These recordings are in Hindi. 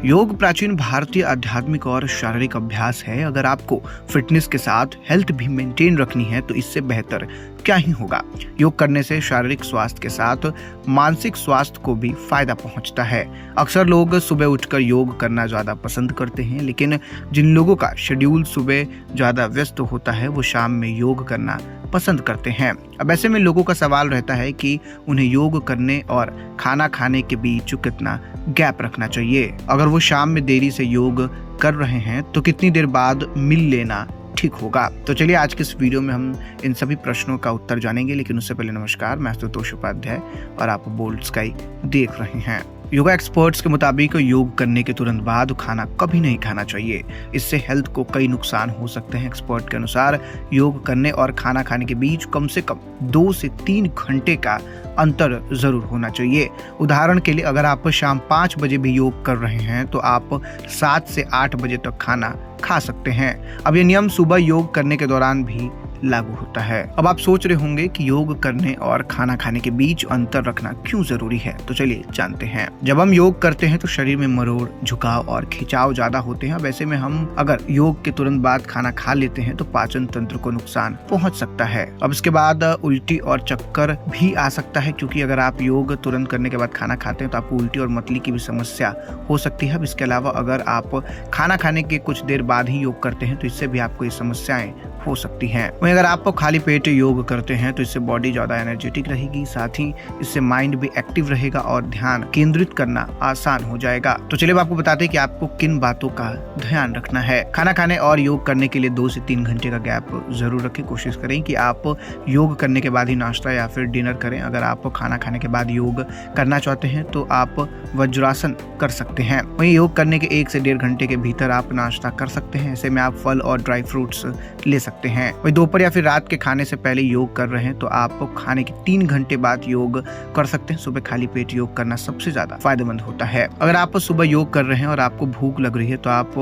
योग प्राचीन भारतीय आध्यात्मिक और शारीरिक अभ्यास है। अगर आपको फिटनेस के साथ हेल्थ भी मेंटेन रखनी है तो इससे बेहतर क्या ही होगा। योग करने से शारीरिक स्वास्थ्य के साथ मानसिक स्वास्थ्य को भी फायदा पहुंचता है। अक्सर लोग सुबह उठकर योग करना ज्यादा पसंद करते हैं, लेकिन जिन लोगों का शेड्यूल सुबह ज्यादा व्यस्त होता है वो शाम में योग करना पसंद करते हैं। अब ऐसे में लोगों का सवाल रहता है कि उन्हें योग करने और खाना खाने के बीच कितना गैप रखना चाहिए। अगर वो शाम में देरी से योग कर रहे हैं तो कितनी देर बाद मिल लेना ठीक होगा। तो चलिए आज के इस वीडियो में हम इन सभी प्रश्नों का उत्तर जानेंगे, लेकिन उससे पहले नमस्कार, मैं आशुतोष उपाध्याय और आप बोल्ड स्काई देख रहे हैं। योगा एक्सपर्ट्स के मुताबिक योग करने के तुरंत बाद खाना कभी नहीं खाना चाहिए। इससे हेल्थ को कई नुकसान हो सकते हैं। एक्सपर्ट के अनुसार योग करने और खाना खाने के बीच कम से कम 2 से 3 घंटे का अंतर जरूर होना चाहिए। उदाहरण के लिए अगर आप शाम 5 बजे भी योग कर रहे हैं तो आप 7 से 8 बजे तक खाना खा सकते हैं। अब ये नियम सुबह योग करने के दौरान भी लागू होता है। अब आप सोच रहे होंगे कि योग करने और खाना खाने के बीच अंतर रखना क्यों जरूरी है, तो चलिए जानते हैं। जब हम योग करते हैं तो शरीर में मरोड़, झुकाव और खिंचाव ज्यादा होते हैं। वैसे में हम अगर योग के तुरंत बाद खाना खा लेते हैं तो पाचन तंत्र को नुकसान पहुंच सकता है। अब इसके बाद उल्टी और चक्कर भी आ सकता है, क्योंकि अगर आप योग तुरंत करने के बाद खाना खाते हैं तो आपको उल्टी और मतली की भी समस्या हो सकती है। अब इसके अलावा अगर आप खाना खाने के कुछ देर बाद ही योग करते हैं तो इससे भी आपको ये समस्याएं हो सकती हैं। वहीं अगर आप खाली पेट योग करते हैं तो इससे बॉडी ज्यादा एनर्जेटिक रहेगी, साथ ही इससे माइंड भी एक्टिव रहेगा और ध्यान केंद्रित करना आसान हो जाएगा। तो चलिए अब आपको बताते हैं कि आपको किन बातों का ध्यान रखना है। खाना खाने और योग करने के लिए 2 से 3 घंटे का गैप जरूर रखें। कोशिश करें कि आप योग करने के बाद ही नाश्ता या फिर डिनर करें। अगर आप खाना खाने के बाद योग करना चाहते हैं तो आप वज्रासन कर सकते हैं। वहीं योग करने के 1 से 1.5 घंटे के भीतर आप नाश्ता कर सकते हैं। ऐसे में आप फल और ड्राई फ्रूट्स ले सकते हैं। वहीं दोपहर या फिर रात के खाने से पहले योग कर रहे हैं तो आप खाने के 3 घंटे बाद योग कर सकते हैं। सुबह खाली पेट योग करना सबसे ज्यादा फायदेमंद होता है। अगर आप सुबह योग कर रहे हैं और आपको भूख लग रही है तो आप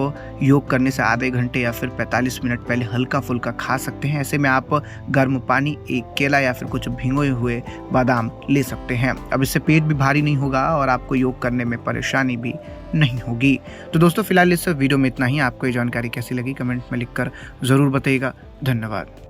योग करने से आधे घंटे या फिर 45 मिनट पहले हल्का फुल्का खा सकते हैं। ऐसे में आप गर्म पानी, एक केला या फिर कुछ भिगोए हुए बादाम ले सकते हैं। अब इससे पेट भी भारी नहीं होगा और आपको योग करने में परेशानी भी नहीं होगी। तो दोस्तों फिलहाल इस वीडियो में इतना ही। आपको ये जानकारी कैसी लगी कमेंट में लिखकर जरूर बताइएगा। धन्यवाद।